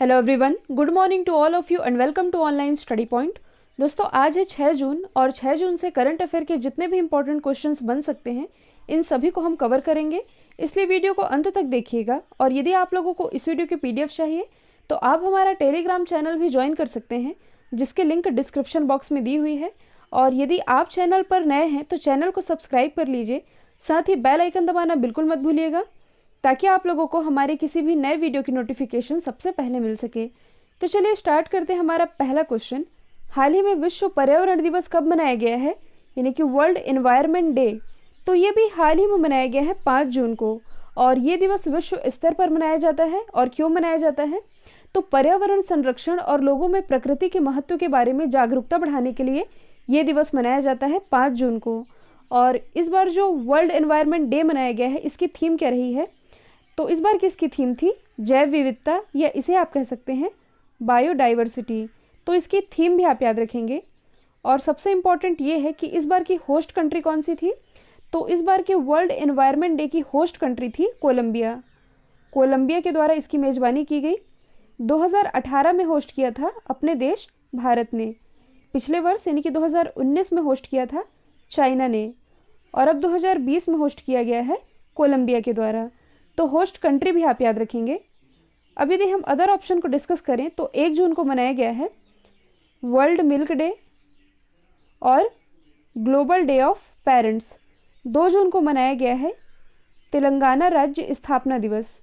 Hello everyone, good morning to all of you and welcome to online study point. दोस्तों, आज है 6 जून और 6 जून से करंट अफेयर के जितने भी इंपॉर्टेंट क्वेश्चंस बन सकते हैं इन सभी को हम कवर करेंगे, इसलिए वीडियो को अंत तक देखिएगा। और यदि आप लोगों को इस वीडियो की पीडीएफ चाहिए तो आप हमारा टेलीग्राम चैनल भी ज्वाइन कर सकते हैं, जिसके लिंक डिस्क्रिप्शन बॉक्स में दी हुई है। और यदि आप चैनल पर नए हैं तो चैनल को सब्सक्राइब कर लीजिए, साथ ही बेल आइकन दबाना बिल्कुल मत भूलिएगा, ताकि आप लोगों को हमारे किसी भी नए वीडियो की नोटिफिकेशन सबसे पहले मिल सके। तो चलिए स्टार्ट करते हैं हमारा पहला क्वेश्चन। हाल ही में विश्व पर्यावरण दिवस कब मनाया गया है, यानी कि वर्ल्ड एनवायरनमेंट डे। तो ये भी हाल ही में मनाया गया है 5 जून को। और ये दिवस विश्व स्तर पर मनाया जाता है। और क्यों मनाया जाता है? तो पर्यावरण संरक्षण और लोगों में प्रकृति के महत्व के बारे में जागरूकता बढ़ाने के लिए ये दिवस मनाया जाता है 5 जून को। और इस बार जो वर्ल्ड एनवायरनमेंट डे मनाया गया है, इसकी थीम क्या रही है? तो इस बार किसकी थीम थी? जैव विविधता, या इसे आप कह सकते हैं बायोडाइवर्सिटी। तो इसकी थीम भी आप याद रखेंगे। और सबसे इम्पॉर्टेंट ये है कि इस बार की होस्ट कंट्री कौन सी थी? तो इस बार के वर्ल्ड एनवायरनमेंट डे की होस्ट कंट्री थी कोलंबिया। कोलंबिया के द्वारा इसकी मेज़बानी की गई। 2018 में होस्ट किया था अपने देश भारत ने। पिछले वर्ष यानी कि 2019 में होस्ट किया था चाइना ने। और अब 2020 में होस्ट किया गया है कोलंबिया के द्वारा। तो होस्ट कंट्री भी आप याद रखेंगे। अब यदि हम अदर ऑप्शन को डिस्कस करें तो 1 जून को मनाया गया है वर्ल्ड मिल्क डे और ग्लोबल डे ऑफ पेरेंट्स। 2 जून को मनाया गया है तेलंगाना राज्य स्थापना दिवस।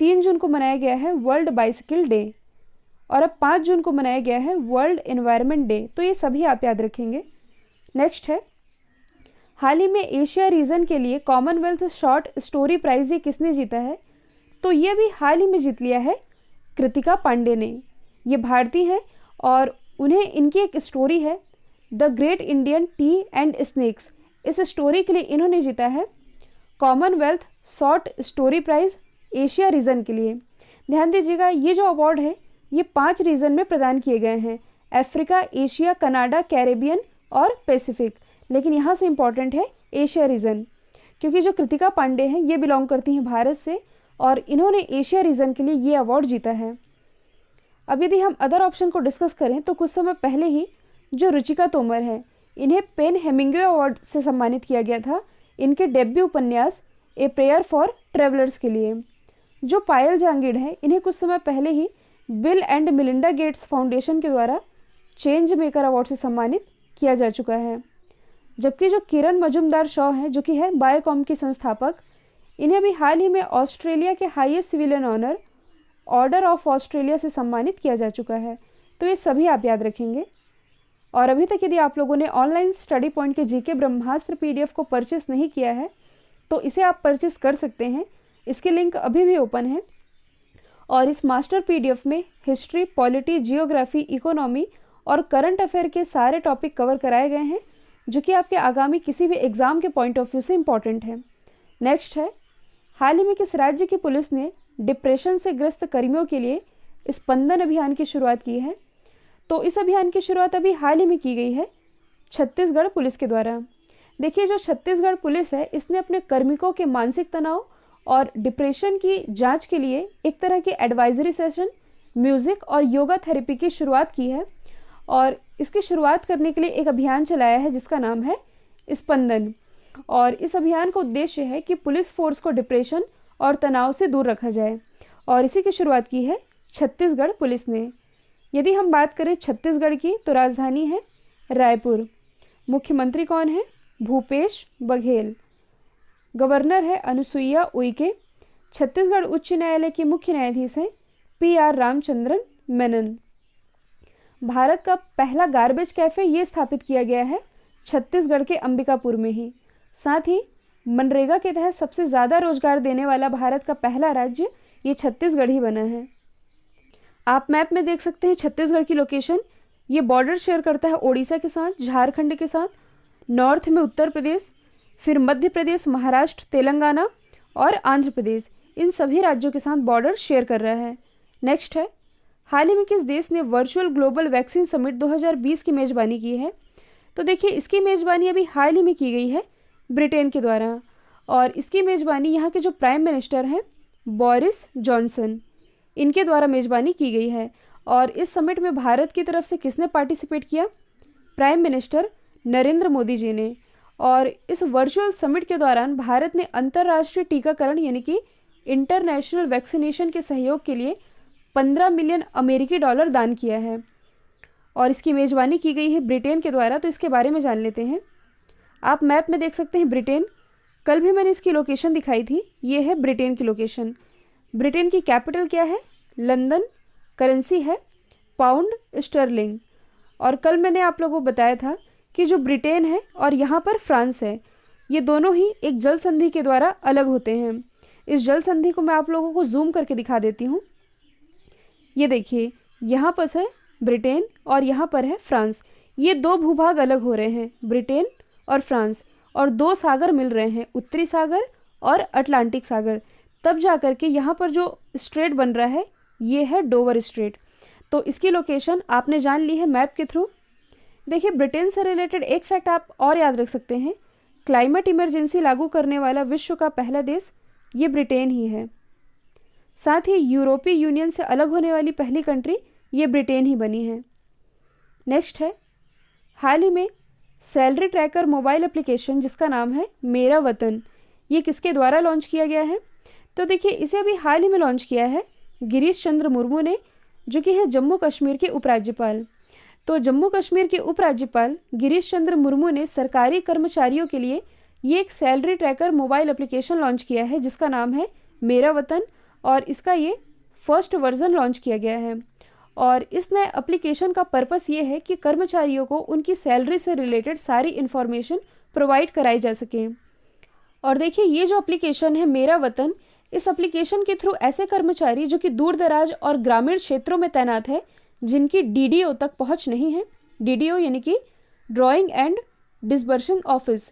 3 जून को मनाया गया है वर्ल्ड बाइसिकल डे। और अब 5 जून को मनाया गया है वर्ल्ड एनवायरनमेंट डे। तो ये सभी आप याद रखेंगे। नेक्स्ट है, हाल ही में एशिया रीजन के लिए कॉमनवेल्थ शॉर्ट स्टोरी प्राइज ये किसने जीता है? तो ये भी हाल ही में जीत लिया है कृतिका पांडे ने। ये भारतीय हैं और उन्हें इनकी एक स्टोरी है the great Indian tee and snakes. इस स्टोरी के लिए इन्होंने जीता है Commonwealth short story prize Asia region के लिए। ध्यान दीजिएगा, ये जो अवार्ड है ये 5 रीजन में प्रदान किए गए हैं: अफ्रीका, एशिया, कनाडा, कैरेबियन और पैसिफिक। लेकिन यहाँ से इम्पॉर्टेंट है एशिया रीजन, क्योंकि जो कृतिका पांडे हैं ये बिलोंग करती हैं भारत से और इन्होंने एशिया रीजन के लिए ये अवार्ड जीता है। अब यदि हम अदर ऑप्शन को डिस्कस करें तो कुछ समय पहले ही जो रुचिका तोमर है, इन्हें पेन हेमिंग्वे अवार्ड से सम्मानित किया गया था इनके डेब्यू उपन्यास ए प्रेयर फॉर ट्रेवलर्स के लिए। जो पायल जांगिड़ है, इन्हें कुछ समय पहले ही Bill and Melinda Gates Foundation के द्वारा चेंज मेकर अवार्ड से सम्मानित किया जा चुका है। जबकि जो किरण मजुमदार शॉ हैं, जो कि है बायोकॉम की संस्थापक, इन्हें भी हाल ही में ऑस्ट्रेलिया के highest civilian honour order of Australia से सम्मानित किया जा चुका है। तो ये सभी आप याद रखेंगे। और अभी तक यदि आप लोगों ने ऑनलाइन स्टडी पॉइंट के जीके ब्रह्मास्त्र पीडीएफ को परचेस नहीं किया है तो इसे आप परचेस कर सकते हैं। इसके लिंक अभी भी ओपन है। और इस मास्टर पीडीएफ में हिस्ट्री, पॉलिटी, जियोग्राफी, इकोनॉमी और करंट अफेयर के सारे टॉपिक कवर कराए गए हैं, जो कि आपके आगामी किसी भी एग्जाम के पॉइंट ऑफ व्यू से इम्पॉर्टेंट है। नेक्स्ट है, हाल ही में किस राज्य की पुलिस ने डिप्रेशन से ग्रस्त कर्मियों के लिए स्पंदन अभियान की शुरुआत की है? तो इस अभियान की शुरुआत अभी हाल ही में की गई है छत्तीसगढ़ पुलिस के द्वारा। देखिए, जो छत्तीसगढ़ पुलिस है, इसने अपने कार्मिकों के मानसिक तनाव और डिप्रेशन की जांच के लिए एक तरह की एडवाइजरी सेशन, म्यूजिक और योगा थेरेपी की शुरुआत की है। और इसकी शुरुआत करने के लिए एक अभियान चलाया है जिसका नाम है स्पंदन। और इस अभियान का उद्देश्य है कि पुलिस फोर्स को डिप्रेशन और तनाव से दूर रखा जाए। और इसी की शुरुआत की है छत्तीसगढ़ पुलिस ने। यदि हम बात करें छत्तीसगढ़ की, तो राजधानी है रायपुर। मुख्यमंत्री कौन है? भूपेश बघेल। गवर्नर है अनुसुईया उइके। छत्तीसगढ़ उच्च न्यायालय के मुख्य न्यायाधीश हैं PR रामचंद्रन मेनन। भारत का पहला गार्बेज कैफे ये स्थापित किया गया है छत्तीसगढ़ के अंबिकापुर में ही। साथ ही मनरेगा के तहत सबसे ज़्यादा रोजगार देने वाला भारत का पहला राज्य ये छत्तीसगढ़ ही बना है। आप मैप में देख सकते हैं छत्तीसगढ़ की लोकेशन। ये बॉर्डर शेयर करता है ओडिशा के साथ, झारखंड के साथ, नॉर्थ में उत्तर प्रदेश, फिर मध्य प्रदेश, महाराष्ट्र, तेलंगाना और आंध्र प्रदेश, इन सभी राज्यों के साथ बॉर्डर शेयर कर रहा है। नेक्स्ट है, हाल ही में किस देश ने वर्चुअल ग्लोबल वैक्सीन समिट 2020 की मेज़बानी की है? तो देखिए, इसकी मेज़बानी अभी हाल ही में की गई है ब्रिटेन के द्वारा। और इसकी मेज़बानी यहाँ के जो प्राइम मिनिस्टर हैं बोरिस जॉनसन, इनके द्वारा मेज़बानी की गई है। और इस समिट में भारत की तरफ से किसने पार्टिसिपेट किया? प्राइम मिनिस्टर नरेंद्र मोदी जी ने। और इस वर्चुअल समिट के दौरान भारत ने अंतर्राष्ट्रीय टीकाकरण यानी कि इंटरनेशनल वैक्सीनेशन के सहयोग के लिए 15 मिलियन अमेरिकी डॉलर दान किया है। और इसकी मेज़बानी की गई है ब्रिटेन के द्वारा। तो इसके बारे में जान लेते हैं। आप मैप में देख सकते हैं ब्रिटेन। कल भी मैंने इसकी लोकेशन दिखाई थी। ये है ब्रिटेन की लोकेशन। ब्रिटेन की कैपिटल क्या है? लंदन। करेंसी है पाउंड स्टर्लिंग। और कल मैंने आप लोगों को बताया था कि जो ब्रिटेन है और यहाँ पर फ्रांस है, ये दोनों ही एक जल संधि के द्वारा अलग होते हैं। इस जल संधि को मैं आप लोगों को जूम करके दिखा देती हूँ। ये देखिए, यहाँ पर है ब्रिटेन और यहाँ पर है फ्रांस। ये दो भूभाग अलग हो रहे हैं, ब्रिटेन और फ्रांस, और दो सागर मिल रहे हैं, उत्तरी सागर और अटलांटिक सागर। तब जा कर के यहाँ पर जो स्ट्रेट बन रहा है ये है डोवर स्ट्रेट। तो इसकी लोकेशन आपने जान ली है मैप के थ्रू। देखिए, ब्रिटेन से रिलेटेड एक फैक्ट आप और याद रख सकते हैं। क्लाइमेट इमरजेंसी लागू करने वाला विश्व का पहला देश ये ब्रिटेन ही है। साथ ही यूरोपीय यूनियन से अलग होने वाली पहली कंट्री ये ब्रिटेन ही बनी है। नेक्स्ट है, हाल ही में सैलरी ट्रैकर मोबाइल एप्लीकेशन जिसका नाम है मेरा वतन, ये किसके द्वारा लॉन्च किया गया है? तो देखिए, इसे अभी हाल ही में लॉन्च किया है गिरीश चंद्र मुर्मू ने, जो कि है जम्मू कश्मीर के उपराज्यपाल। तो जम्मू कश्मीर के उपराज्यपाल गिरीश चंद्र मुर्मू ने सरकारी कर्मचारियों के लिए ये एक salary tracker mobile application launch किया है जिसका नाम है मेरा वतन, और इसका ये फर्स्ट वर्जन लॉन्च किया गया है। और इस नए एप्लीकेशन का पर्पस ये है कि कर्मचारियों को उनकी सैलरी से रिलेटेड सारी इन्फॉर्मेशन प्रोवाइड कराई जा सके। और देखिए, ये जो एप्लीकेशन है मेरा वतन, इस एप्लीकेशन के थ्रू ऐसे कर्मचारी जो कि दूर दराज और ग्रामीण क्षेत्रों में तैनात है, जिनकी डीडीओ तक पहुंच नहीं है, डीडीओ यानी कि drawing and disbursing office,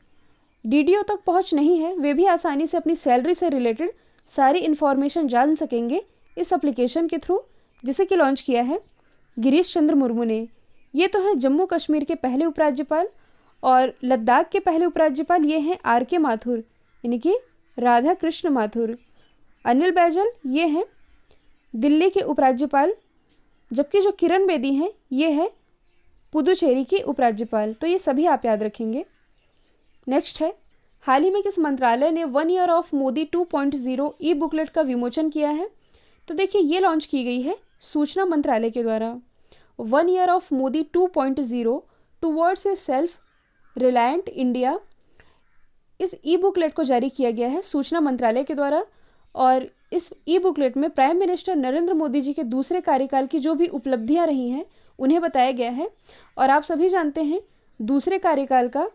DDO तक पहुंच नहीं है, वे भी आसानी से अपनी सैलरी से रिलेटेड सारी इन्फॉर्मेशन जान सकेंगे इस एप्लीकेशन के थ्रू, जिसे कि लॉन्च किया है गिरीश चंद्र मुर्मू ने। ये तो हैं जम्मू कश्मीर के पहले उपराज्यपाल। और लद्दाख के पहले उपराज्यपाल ये हैं आर.के. माथुर यानी कि राधा कृष्ण माथुर। अनिल बैजल ये हैं दिल्ली के उपराज्यपाल, जबकि जो किरण बेदी हैं ये है पुदुचेरी की उपराज्यपाल। तो ये सभी आप याद रखेंगे। नेक्स्ट है, हाल ही में किस मंत्रालय ने 1 year of Modi 2.0 E booklet का विमोचन किया है? तो देखिए, ये लॉन्च की गई है सूचना मंत्रालय के द्वारा। 1 year of Modi 2.0 towards a self reliant India, इस ई बुकलेट को जारी किया गया है सूचना मंत्रालय के द्वारा। और इस ई बुकलेट में प्राइम मिनिस्टर नरेंद्र मोदी जी के दूसरे कार्यकाल की जो भी उपलब्धियां रही हैं उन्हें बताया गया है। और आप सभी जानते हैं दूसरे कार्यकाल का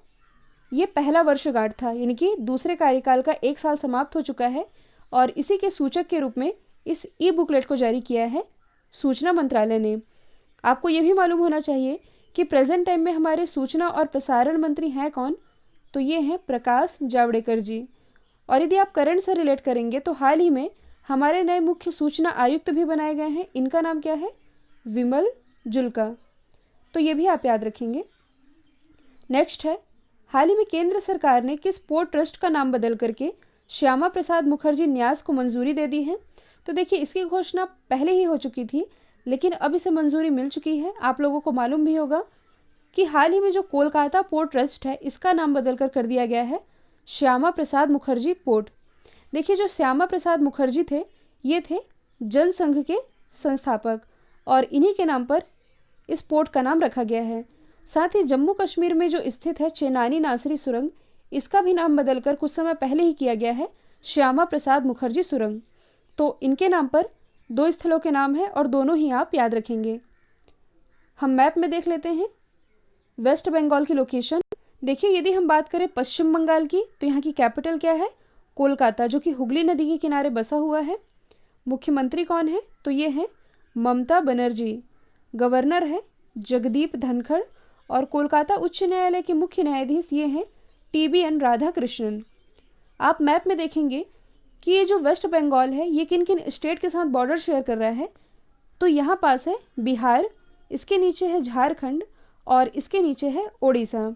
ये पहला वर्षगांठ था, यानी कि दूसरे कार्यकाल का 1 साल समाप्त हो चुका है, और इसी के सूचक के रूप में इस ई बुकलेट को जारी किया है सूचना मंत्रालय ने। आपको ये भी मालूम होना चाहिए कि प्रेजेंट टाइम में हमारे सूचना और प्रसारण मंत्री हैं कौन? तो ये हैं प्रकाश जावड़ेकर जी। और यदि आप करंट से रिलेट करेंगे तो हाल ही में हमारे नए मुख्य सूचना आयुक्त भी बनाए गए हैं। इनका नाम क्या है? विमल जुल्का। तो ये भी आप याद रखेंगे। नेक्स्ट है, हाल ही में केंद्र सरकार ने किस पोर्ट ट्रस्ट का नाम बदल करके श्यामा प्रसाद मुखर्जी न्यास को मंजूरी दे दी है? तो देखिए, इसकी घोषणा पहले ही हो चुकी थी, लेकिन अब इसे मंजूरी मिल चुकी है। आप लोगों को मालूम भी होगा कि हाल ही में जो कोलकाता पोर्ट ट्रस्ट है, इसका नाम बदल कर दिया गया है श्यामा प्रसाद मुखर्जी पोर्ट। देखिए, जो श्यामा प्रसाद मुखर्जी थे, ये थे जनसंघ के संस्थापक, और इन्हीं के नाम पर इस पोर्ट का नाम रखा गया है। साथ ही जम्मू कश्मीर में जो स्थित है चेनानी नासरी सुरंग, इसका भी नाम बदलकर कुछ समय पहले ही किया गया है श्यामा प्रसाद मुखर्जी सुरंग। तो इनके नाम पर 2 स्थलों के नाम है और दोनों ही आप याद रखेंगे। हम मैप में देख लेते हैं वेस्ट बंगाल की लोकेशन। देखिए, यदि हम बात करें पश्चिम बंगाल की, तो यहाँ की कैपिटल क्या है? कोलकाता, जो कि हुगली नदी के किनारे बसा हुआ है। मुख्यमंत्री कौन है? तो ये है ममता बनर्जी। गवर्नर है जगदीप धनखड़, और कोलकाता उच्च न्यायालय के मुख्य न्यायाधीश ये हैं TBN राधाकृष्णन। आप मैप में देखेंगे कि ये जो वेस्ट बंगाल है ये किन किन स्टेट के साथ बॉर्डर शेयर कर रहा है। तो यहाँ पास है बिहार, इसके नीचे है झारखंड, और इसके नीचे है ओडिशा।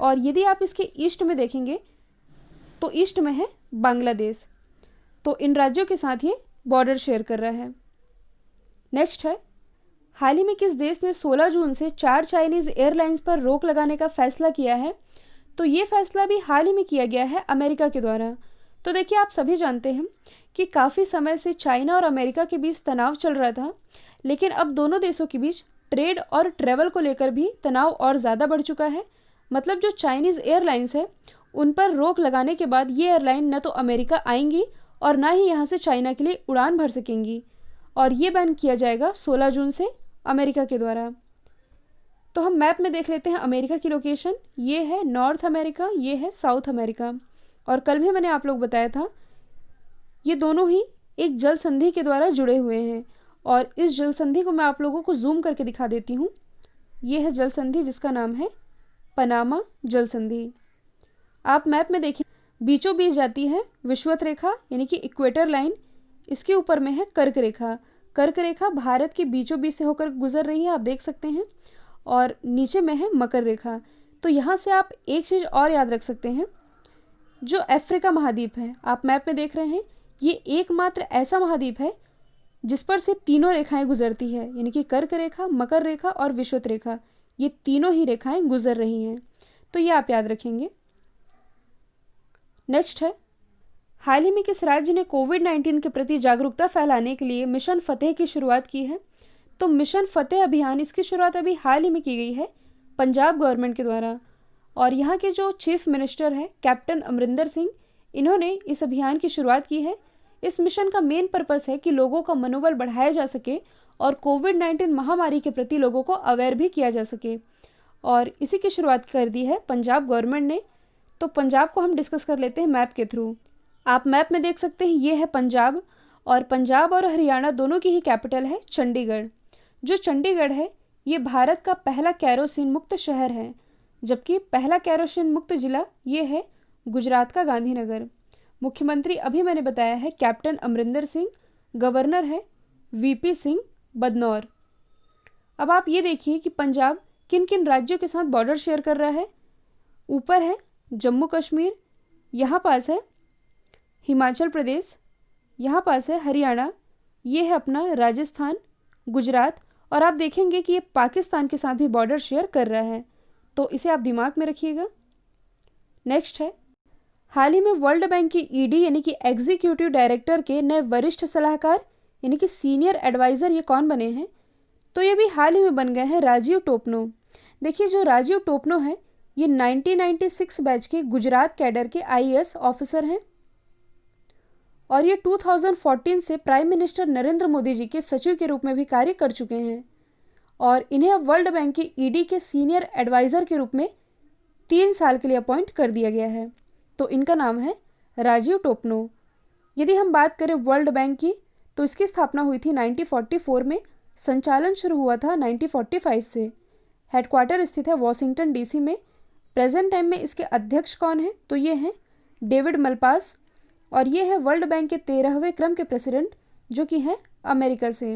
और यदि आप इसके ईस्ट में देखेंगे तो ईस्ट में है बांग्लादेश। तो इन राज्यों के साथ ये बॉर्डर शेयर कर रहा है। नेक्स्ट है, हाल ही में किस देश ने 16 जून से 4 चाइनीज़ एयरलाइंस पर रोक लगाने का फैसला किया है? तो ये फैसला भी हाल ही में किया गया है अमेरिका के द्वारा। तो देखिए, आप सभी जानते हैं कि काफ़ी समय से चाइना और अमेरिका के बीच तनाव चल रहा था, लेकिन अब दोनों देशों के बीच ट्रेड और ट्रैवल को लेकर भी तनाव और ज़्यादा बढ़ चुका है। मतलब जो चाइनीज़ एयरलाइंस है उन पर रोक लगाने के बाद ये एयरलाइन न तो अमेरिका आएंगी और ना ही यहाँ से चाइना के लिए उड़ान भर सकेंगी, और ये बैन किया जाएगा 16 जून से अमेरिका के द्वारा। तो हम मैप में देख लेते हैं अमेरिका की लोकेशन। ये है नॉर्थ अमेरिका, ये है साउथ अमेरिका। और कल भी मैंने आप लोग बताया था, ये दोनों ही एक जल संधि के द्वारा जुड़े हुए हैं, और इस जल संधि को मैं आप लोगों को जूम करके दिखा देती हूँ। ये है जल संधि जिसका नाम है पनामा जल संधि। आप मैप में देखिए, बीचों बीच जाती है विषुवत रेखा यानी कि इक्वेटर लाइन, इसके ऊपर में है कर्क रेखा। कर्क रेखा भारत के बीचों बीच से होकर गुजर रही है, आप देख सकते हैं, और नीचे में है मकर रेखा। तो यहाँ से आप एक चीज़ और याद रख सकते हैं, जो अफ्रीका महाद्वीप है, आप मैप में देख रहे हैं, ये एकमात्र ऐसा महाद्वीप है जिस पर से तीनों रेखाएं गुजरती है, यानी कि कर्क रेखा, मकर रेखा और विषुवत रेखा, ये तीनों ही रेखाएं गुजर रही हैं। तो ये आप याद रखेंगे। नेक्स्ट है, हाल ही में किस राज्य ने कोविड-19 के प्रति जागरूकता फैलाने के लिए मिशन फतेह की शुरुआत की है? तो मिशन फतेह अभियान, इसकी शुरुआत अभी हाल ही में की गई है पंजाब गवर्नमेंट के द्वारा, और यहाँ के जो चीफ मिनिस्टर हैं कैप्टन अमरिंदर सिंह, इन्होंने इस अभियान की शुरुआत की है। इस मिशन का मेन पर्पस है कि लोगों का मनोबल बढ़ाया जा सके और कोविड-19 महामारी के प्रति लोगों को अवेयर भी किया जा सके, और इसी की शुरुआत कर दी है पंजाब गवर्नमेंट ने। तो पंजाब को हम डिस्कस कर लेते हैं मैप के थ्रू। आप मैप में देख सकते हैं, ये है पंजाब, और पंजाब और हरियाणा दोनों की ही कैपिटल है चंडीगढ़। जो चंडीगढ़ है ये भारत का पहला केरोसिन मुक्त शहर है, जबकि पहला केरोसिन मुक्त जिला ये है गुजरात का गांधीनगर। मुख्यमंत्री अभी मैंने बताया है कैप्टन अमरिंदर सिंह, गवर्नर है वीपी सिंह बदनौर। अब आप ये देखिए कि पंजाब किन किन राज्यों के साथ बॉर्डर शेयर कर रहा है। ऊपर है जम्मू कश्मीर, यहाँ पास है हिमाचल प्रदेश, यहाँ पास है हरियाणा, ये है अपना राजस्थान, गुजरात, और आप देखेंगे कि ये पाकिस्तान के साथ भी बॉर्डर शेयर कर रहा है, तो इसे आप दिमाग में रखिएगा। नेक्स्ट है, हाल ही में वर्ल्ड बैंक की ईडी यानी कि एग्जीक्यूटिव डायरेक्टर के नए वरिष्ठ सलाहकार यानी कि सीनियर एडवाइज़र ये कौन बने हैं? तो ये भी हाल ही में बन गए हैं राजीव टोपनो। देखिए, जो राजीव टोपनो है ये 1996 बैच के गुजरात कैडर के आईएएस ऑफिसर हैं, और ये 2014 से प्राइम मिनिस्टर नरेंद्र मोदी जी के सचिव के रूप में भी कार्य कर चुके हैं, और इन्हें अब वर्ल्ड बैंक की ईडी के सीनियर एडवाइज़र के रूप में 3 साल के लिए अपॉइंट कर दिया गया है। तो इनका नाम है राजीव टोपनो। यदि हम बात करें वर्ल्ड बैंक की, तो इसकी स्थापना हुई थी 1944 में, संचालन शुरू हुआ था 1945 से। हेडक्वार्टर स्थित है वॉशिंगटन डीसी में। प्रेजेंट टाइम में इसके अध्यक्ष कौन है? तो ये हैं डेविड मलपास, और ये है वर्ल्ड बैंक के 13वें क्रम के प्रेसिडेंट, जो कि हैं अमेरिका से।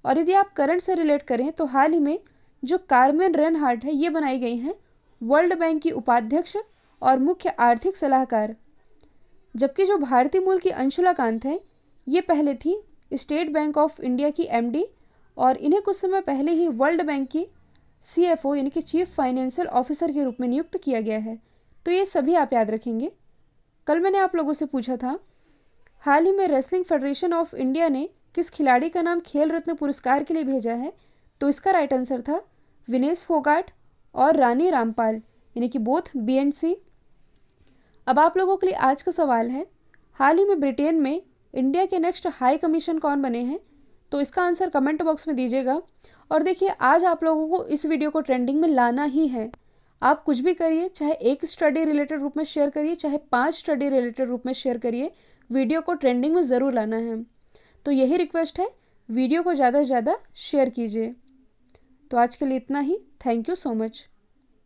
और यदि आप करंट से रिलेट करें तो हाल ही में जो कार्मेन रेनहार्ट है ये बनाई गई हैं वर्ल्ड बैंक की उपाध्यक्ष और मुख्य आर्थिक सलाहकार, जबकि जो भारतीय मूल की अंशुला कांत हैं ये पहले थी स्टेट बैंक ऑफ इंडिया की एमडी, और इन्हें कुछ समय पहले ही वर्ल्ड बैंक की सीएफओ यानी कि चीफ फाइनेंशियल ऑफिसर के रूप में नियुक्त किया गया है। तो ये सभी आप याद रखेंगे। कल मैंने आप लोगों से पूछा था, हाल ही में रेसलिंग फेडरेशन ऑफ इंडिया ने किस खिलाड़ी का नाम खेल रत्न पुरस्कार के लिए भेजा है? तो इसका राइट आंसर था विनेश फोगाट और रानी रामपाल, यानी कि बोथ BNC। अब आप लोगों के लिए आज का सवाल है, हाल ही में ब्रिटेन में इंडिया के नेक्स्ट हाई कमीशन कौन बने हैं? तो इसका आंसर कमेंट बॉक्स में दीजिएगा। और देखिए, आज आप लोगों को इस वीडियो को ट्रेंडिंग में लाना ही है। आप कुछ भी करिए, चाहे एक स्टडी रिलेटेड रूप में शेयर करिए, चाहे 5 स्टडी रिलेटेड रूप में शेयर करिए, वीडियो को ट्रेंडिंग में ज़रूर लाना है। तो यही रिक्वेस्ट है, वीडियो को ज़्यादा से ज़्यादा शेयर कीजिए। तो आज के लिए इतना ही। Thank you so much.